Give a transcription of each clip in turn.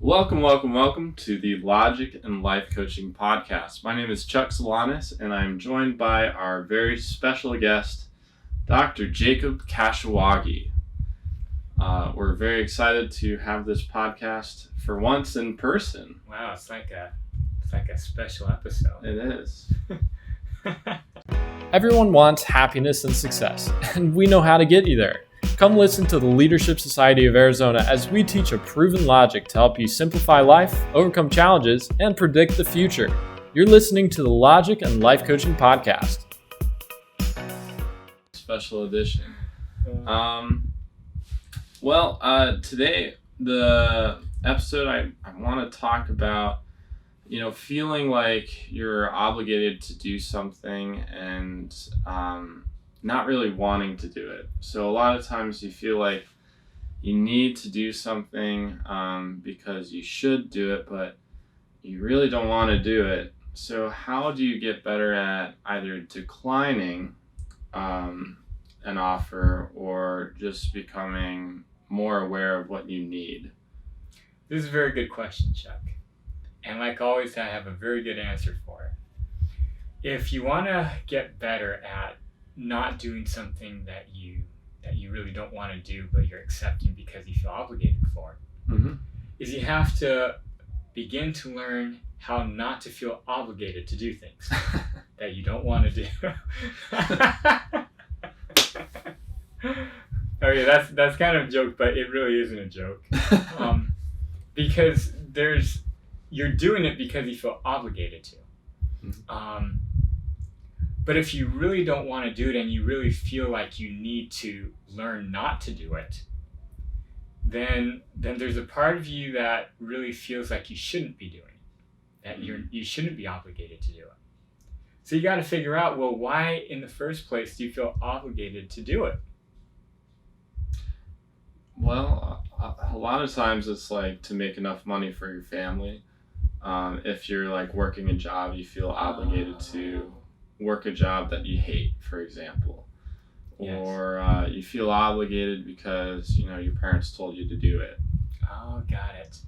Welcome to the Logic and Life Coaching Podcast. My name is Chuck Solanas, and I'm joined by our very special guest, Dr. Jacob Kashiwagi. We're very excited to have this podcast for once in person. Wow, it's like a special episode. It is. Everyone wants happiness and success, and we know how to get you there. Come listen to the Leadership Society of Arizona as we teach a proven logic to help you simplify life, overcome challenges, and predict the future. You're listening to the Logic and Life Coaching Podcast. Special edition. Today, the episode I want to talk about, feeling like you're obligated to do something and not really wanting to do it. So a lot of times you feel like you need to do something because you should do it, but you really don't want to do it. So how do you get better at either declining an offer or just becoming more aware of what you need? This is a very good question, Chuck. And like always, I have a very good answer for it. If you want to get better at not doing something that you really don't want to do, but you're accepting because you feel obligated for it, is you have to begin to learn how not to feel obligated to do things that you don't want to do. Okay, that's kind of a joke, but it really isn't a joke. Because you're doing it because you feel obligated to. But if you really don't want to do it and you really feel like you need to learn not to do it, then there's a part of you that really feels like you shouldn't be doing it, that you shouldn't be obligated to do it. So you got to figure out, well, why in the first place do you feel obligated to do it? Well, a lot of times it's like to make enough money for your family. If you're like working a job, you feel obligated to work a job that you hate, for example. Yes. Or you feel obligated because, your parents told you to do it. Oh, got it.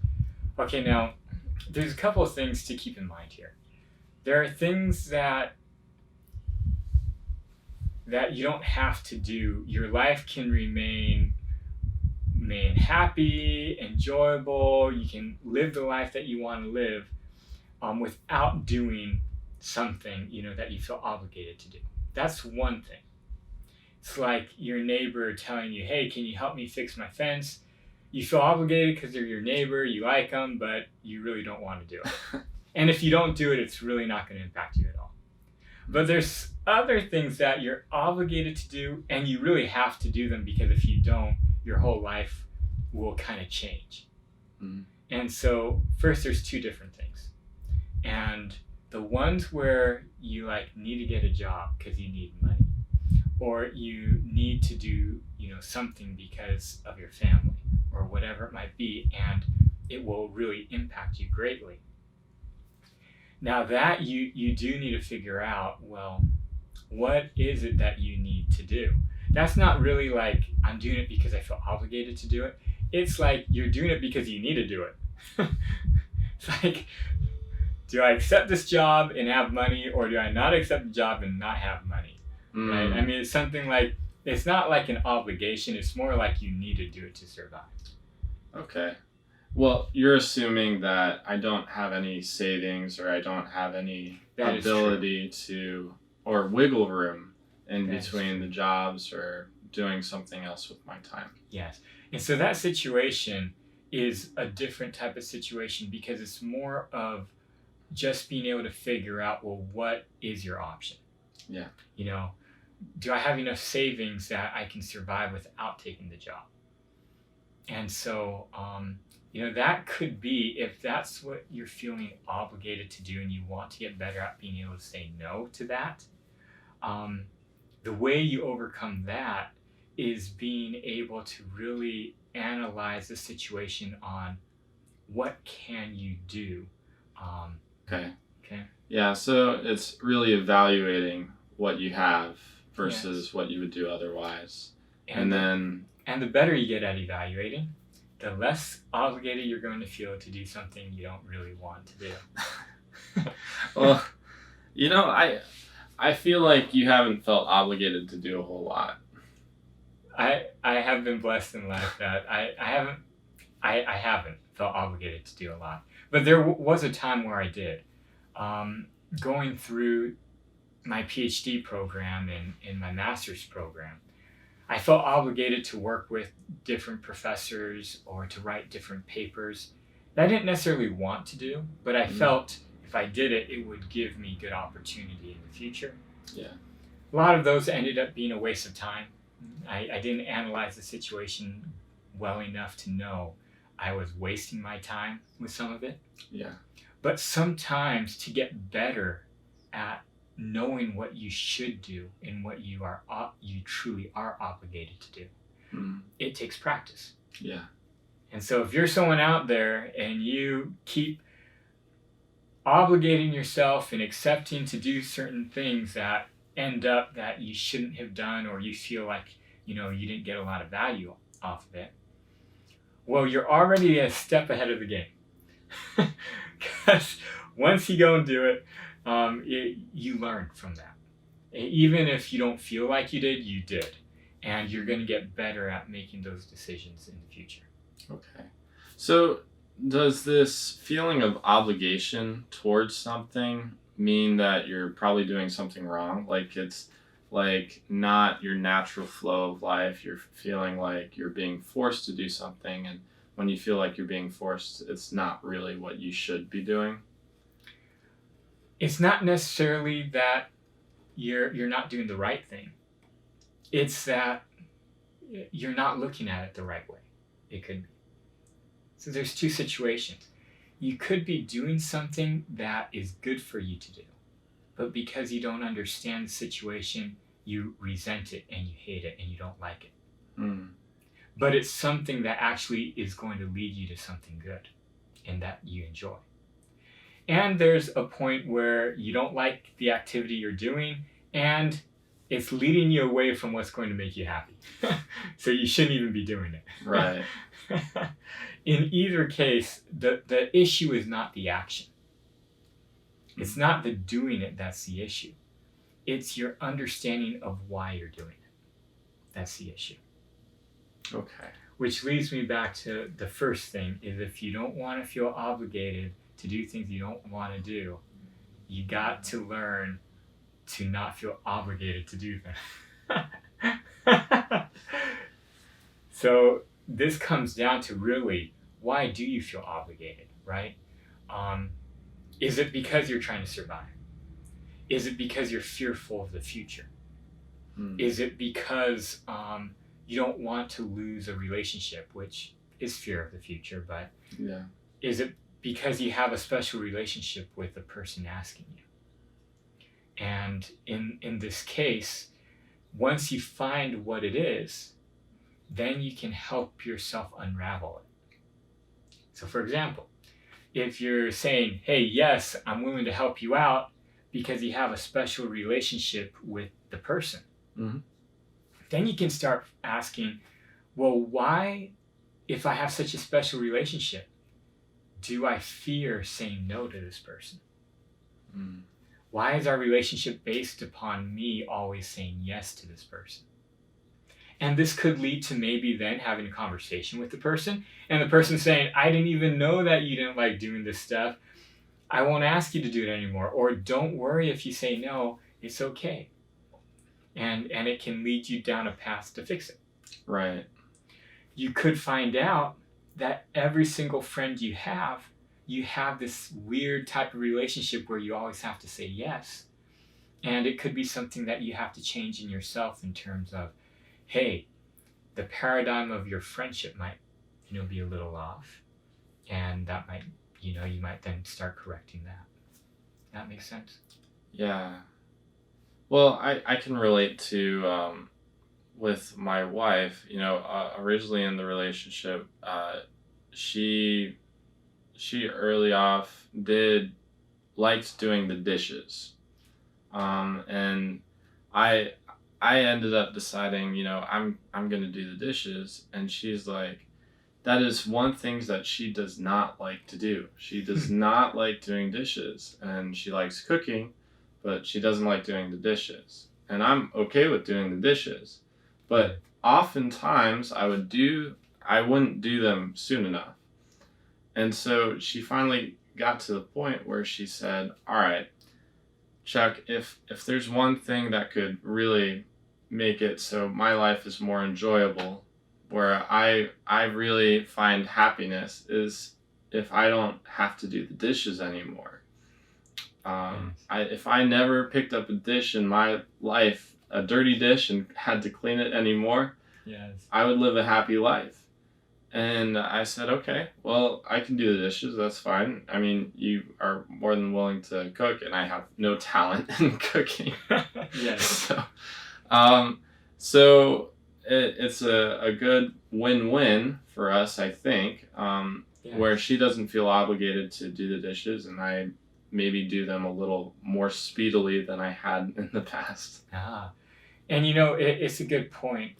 Okay, now, there's a couple of things to keep in mind here. There are things that you don't have to do. Your life can remain happy, enjoyable. You can live the life that you want to live without doing something, that you feel obligated to do. That's one thing. It's like your neighbor telling you, hey, can you help me fix my fence? You feel obligated because they're your neighbor, you like them, but you really don't want to do it. And if you don't do it, it's really not going to impact you at all. But there's other things that you're obligated to do, and you really have to do them, because if you don't, your whole life will kind of change. And so first, there's two different things. And the ones where you need to get a job because you need money, or you need to do something because of your family or whatever it might be, and it will really impact you greatly. Now that you do need to figure out, well, what is it that you need to do? That's not really like, I'm doing it because I feel obligated to do it. It's like you're doing it because you need to do it. It's like, do I accept this job and have money, or do I not accept the job and not have money? Right? I mean, it's something like, it's not like an obligation. It's more like you need to do it to survive. Okay. Well, you're assuming that I don't have any savings, or I don't have any ability to, or wiggle room in between the jobs or doing something else with my time. Yes. And so that situation is a different type of situation, because it's more of just being able to figure out, well, what is your option? Yeah. Do I have enough savings that I can survive without taking the job? And so, that could be, if that's what you're feeling obligated to do and you want to get better at being able to say no to that, the way you overcome that is being able to really analyze the situation on what can you do. Okay. Okay. Yeah, so it's really evaluating what you have versus what you would do otherwise. And then... And the better you get at evaluating, the less obligated you're going to feel to do something you don't really want to do. Well, I feel like you haven't felt obligated to do a whole lot. I have been blessed in life that I haven't felt obligated to do a lot. But there was a time where I did. Going through my PhD program and in my master's program, I felt obligated to work with different professors or to write different papers that I didn't necessarily want to do, but I felt if I did it, it would give me good opportunity in the future. Yeah. A lot of those ended up being a waste of time. I didn't analyze the situation well enough to know I was wasting my time with some of it. Yeah. But sometimes to get better at knowing what you should do and what you truly are obligated to do, it takes practice. Yeah. And so if you're someone out there and you keep obligating yourself and accepting to do certain things that end up that you shouldn't have done, or you feel like you didn't get a lot of value off of it, well, you're already a step ahead of the game. Because once you go and do it, you learn from that. Even if you don't feel like you did, and you're going to get better at making those decisions in the future. Okay. So does this feeling of obligation towards something mean that you're probably doing something wrong? Like it's like not your natural flow of life. You're feeling like you're being forced to do something, and when you feel like you're being forced, it's not really what you should be doing. It's not necessarily that you're not doing the right thing. It's that you're not looking at it the right way. It could be. So there's two situations. You could be doing something that is good for you to do, but because you don't understand the situation, you resent it and you hate it and you don't like it. But it's something that actually is going to lead you to something good and that you enjoy. And there's a point where you don't like the activity you're doing and it's leading you away from what's going to make you happy. So you shouldn't even be doing it. Right. In either case, the issue is not the action. It's not the doing it that's the issue. It's your understanding of why you're doing it. That's the issue. Okay. Which leads me back to the first thing, is if you don't want to feel obligated to do things you don't want to do, you got to learn to not feel obligated to do them. So this comes down to really, why do you feel obligated, right? Is it because you're trying to survive? Is it because you're fearful of the future? Is it because you don't want to lose a relationship, which is fear of the future, but is it because you have a special relationship with the person asking you? And in this case, once you find what it is, then you can help yourself unravel it. So for example, if you're saying, hey, yes, I'm willing to help you out because you have a special relationship with the person, then you can start asking, well, why, if I have such a special relationship, do I fear saying no to this person? Why is our relationship based upon me always saying yes to this person? And this could lead to maybe then having a conversation with the person, and the person saying, I didn't even know that you didn't like doing this stuff. I won't ask you to do it anymore. Or don't worry if you say no, it's okay. And it can lead you down a path to fix it. Right. You could find out that every single friend you have this weird type of relationship where you always have to say yes. And it could be something that you have to change in yourself in terms of, hey, the paradigm of your friendship might, be a little off. And that might, you might then start correcting that. That makes sense? Yeah. Well, I can relate to, with my wife, originally in the relationship, she early off liked doing the dishes. And I ended up deciding, I'm going to do the dishes. And she's like, that is one thing that she does not like to do. She does not like doing dishes, and she likes cooking, but she doesn't like doing the dishes. And I'm okay with doing the dishes, but oftentimes I wouldn't do them soon enough. And so she finally got to the point where she said, all right, Chuck, if there's one thing that could really make it so my life is more enjoyable, where I really find happiness, is if I don't have to do the dishes anymore. If I never picked up a dish in my life, a dirty dish, and had to clean it anymore, Yes. I would live a happy life. And I said, okay, well, I can do the dishes. That's fine. I mean, you are more than willing to cook, and I have no talent in cooking. Yes. So it's a good win-win for us, I think, Yes. where she doesn't feel obligated to do the dishes, and I maybe do them a little more speedily than I had in the past. And it's a good point.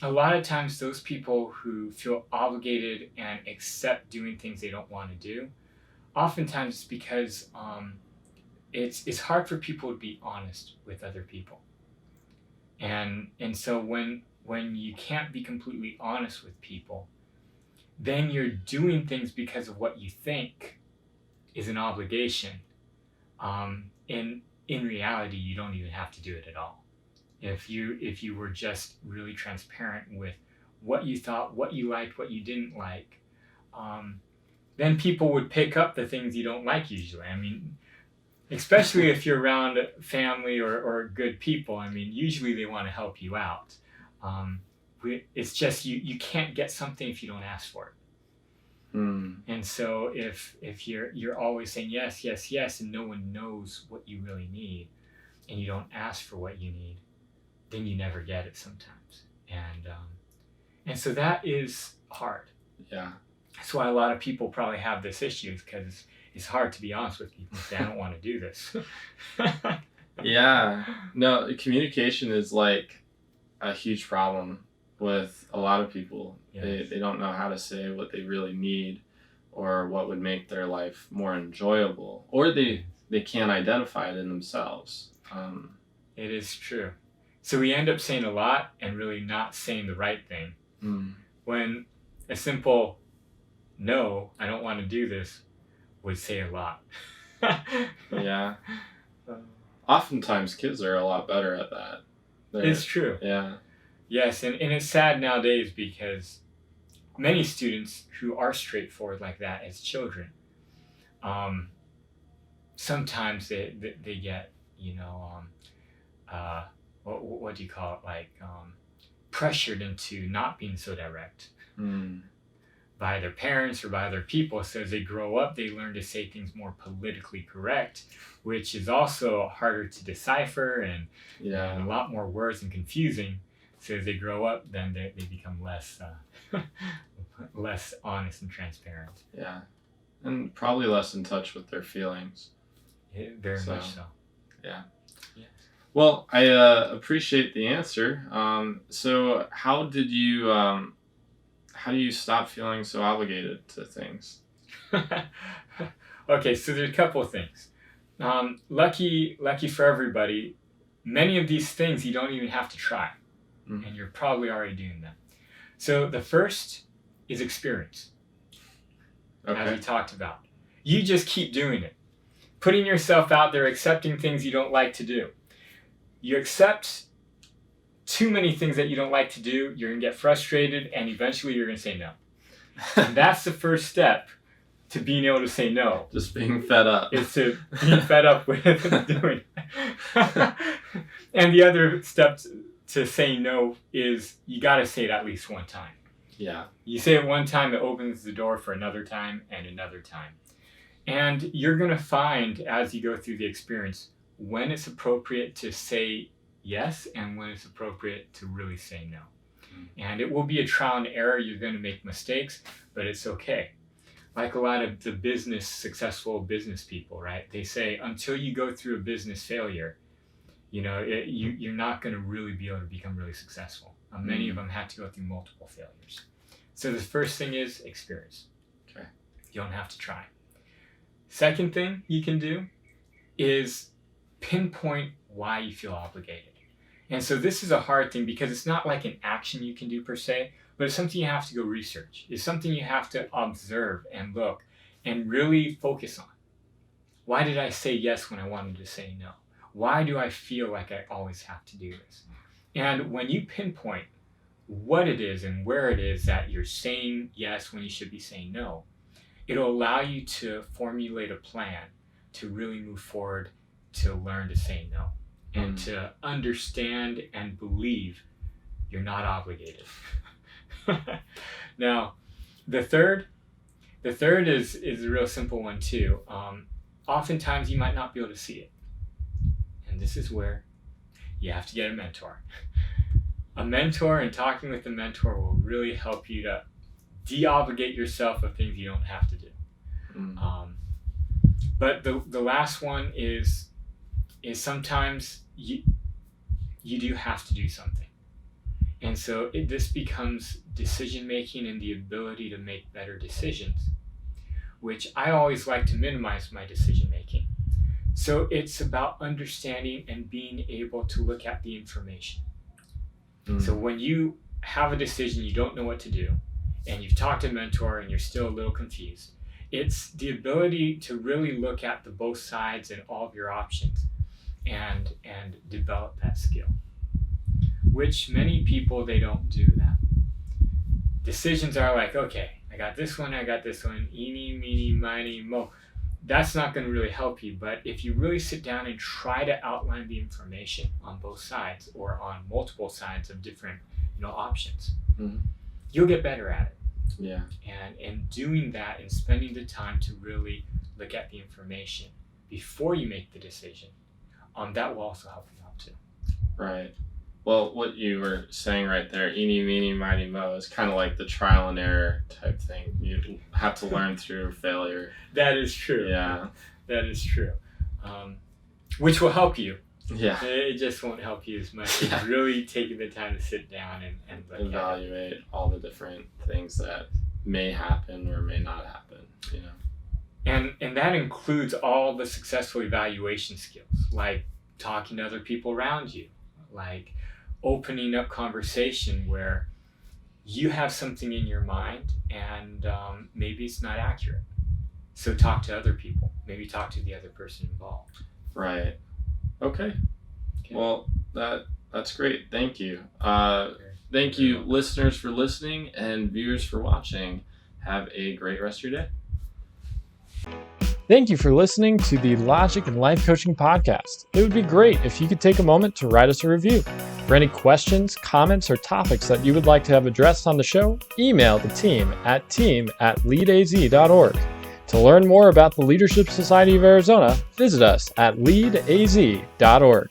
A lot of times those people who feel obligated and accept doing things they don't want to do, oftentimes it's because it's hard for people to be honest with other people. And so when you can't be completely honest with people, then you're doing things because of what you think is an obligation. In reality, you don't even have to do it at all. If you were just really transparent with what you thought, what you liked, what you didn't like, then people would pick up the things you don't like usually. I mean, especially if you're around family or good people, I mean, usually they want to help you out. It's just you can't get something if you don't ask for it. And so if you're always saying yes, yes, yes, and no one knows what you really need, and you don't ask for what you need, then you never get it sometimes. And so that is hard. Yeah. That's why a lot of people probably have this issue, because it's hard to be honest with people and say, I don't want to do this. Yeah. No, communication is like a huge problem with a lot of people. Yes. They don't know how to say what they really need, or what would make their life more enjoyable, or they can't identify it in themselves. It is true. So we end up saying a lot and really not saying the right thing. When a simple no, I don't want to do this, would say a lot. Yeah. Oftentimes kids are a lot better at that. It's true. Yeah. Yes, and it's sad nowadays because many students who are straightforward like that as children, sometimes they get, what do you call it, like pressured into not being so direct by their parents or by other people. So as they grow up, they learn to say things more politically correct, which is also harder to decipher and a lot more words and confusing. So as they grow up, then they become less less honest and transparent. Yeah, and probably less in touch with their feelings. Very much so. Yeah. Yes. Well, I appreciate the answer. So how do you stop feeling so obligated to things? Okay, so there's a couple of things. Lucky for everybody, many of these things you don't even have to try, and you're probably already doing them. So the first is experience, as we talked about. You just keep doing it. Putting yourself out there, accepting things you don't like to do. You accept too many things that you don't like to do, you're going to get frustrated, and eventually you're going to say no. And that's the first step to being able to say no. Just being fed up. Is to being fed up with doing it. And the other step to saying no is you got to say it at least one time. Yeah. You say it one time, it opens the door for another time and another time. And you're going to find, as you go through the experience, when it's appropriate to say yes and when it's appropriate to really say no. And it will be a trial and error. You're going to make mistakes, but it's okay. Like a lot of the successful business people, right? They say until you go through a business failure, you're not going to really be able to become really successful. Many of them had to go through multiple failures. So the first thing is experience. Okay. You don't have to try. Second thing you can do is pinpoint why you feel obligated. And so this is a hard thing because it's not like an action you can do per se, but it's something you have to go research. It's something you have to observe and look and really focus on. Why did I say yes when I wanted to say no? Why do I feel like I always have to do this? And when you pinpoint what it is and where it is that you're saying yes when you should be saying no, it'll allow you to formulate a plan to really move forward, to learn to say no, and to understand and believe you're not obligated. Now, the third is a real simple one too. Oftentimes you might not be able to see it. And this is where you have to get a mentor. A mentor and talking with a mentor will really help you to de-obligate yourself of things you don't have to do. But the last one is sometimes you do have to do something. And so this becomes decision making and the ability to make better decisions, which I always like to minimize my decision making. So it's about understanding and being able to look at the information. So when you have a decision you don't know what to do, and you've talked to a mentor and you're still a little confused, it's the ability to really look at the both sides and all of your options and develop that skill, which many people, they don't do that. Decisions are like, okay, I got this one, eeny, meeny, miny, mo. That's not going to really help you. But if you really sit down and try to outline the information on both sides or on multiple sides of different, options, you'll get better at it. Yeah. And in doing that and spending the time to really look at the information before you make the decision, that will also help you out too. Right. Well, what you were saying right there, eeny, meeny, miny, mo, is kind of like the trial and error type thing. You have to learn through failure. That is true. Yeah. That is true. Which will help you. Yeah. It just won't help you as much as really taking the time to sit down and look evaluate all the different things that may happen or may not happen. And that includes all the successful evaluation skills, like talking to other people around you, like opening up conversation where you have something in your mind and maybe it's not accurate. So talk to other people. Maybe talk to the other person involved. Right. Okay. Well, that's great. Thank you. Thank you, listeners, for listening and viewers for watching. Have a great rest of your day. Thank you for listening to the Logic and Life Coaching Podcast. It would be great if you could take a moment to write us a review. For any questions, comments, or topics that you would like to have addressed on the show, email the team at leadaz.org. To learn more about the Leadership Society of Arizona, visit us at leadaz.org.